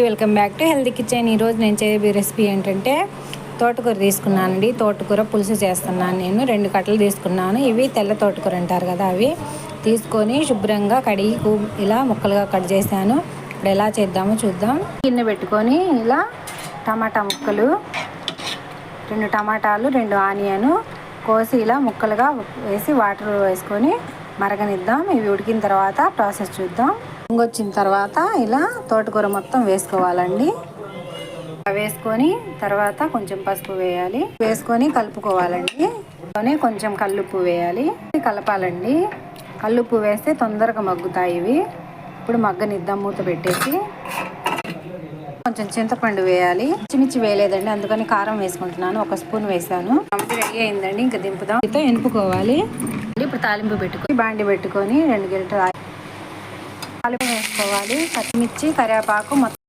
Welcome back to healthy kitchen. ఈరోజు నేను చేయబోయే రెసిపీ ఏంటంటే తోటకూర తీసుకున్నానండి. తోటకూర పులుసు చేస్తున్నాను. నేను 2 కట్టలు తీసుకున్నాను. ఇవి తెల్ల తోటకూర అంటారు కదా, అవి తీసుకొని శుభ్రంగా కడిగి ఇలా ముక్కలుగా కట్ చేశాను. ఇప్పుడు ఎలా చేద్దామో చూద్దాం. గిన్నె పెట్టుకొని ఇలా టమాటా ముక్కలు, 2 టమాటాలు, 2 ఆనియన్ కోసి ఇలా ముక్కలుగా వేసి వాటర్ వేసుకొని మరగనిద్దాం. ఇవి ఉడికిన తర్వాత ప్రాసెస్ చూద్దాం. వచ్చిన తర్వాత ఇలా తోటకూర మొత్తం వేసుకోవాలండి. వేసుకొని తర్వాత కొంచెం పసుపు వేయాలి, వేసుకొని కలుపుకోవాలండి. కొంచెం కల్లుప్పు వేయాలి, కలపాలండి. కల్లుప్పు వేస్తే తొందరగా మగ్గుతాయి ఇవి. ఇప్పుడు మగ్గనిద్దాం మూత పెట్టేసి. కొంచెం చింతపండు వేయాలి. పచ్చిమిర్చి వేయలేదండి, అందుకని కారం వేసుకుంటున్నాను. 1 స్పూన్ వేసాను. రెడీ అయిందండి, ఇంకా దింపుదాం. ఎనుపుకోవాలి. ఇప్పుడు తాలింపు పెట్టుకొని బాండి పెట్టుకొని 2 గరిటెలు తాలింపు వేసుకోవాలి. పచ్చిమిర్చి, కరివేపాకు మొత్తం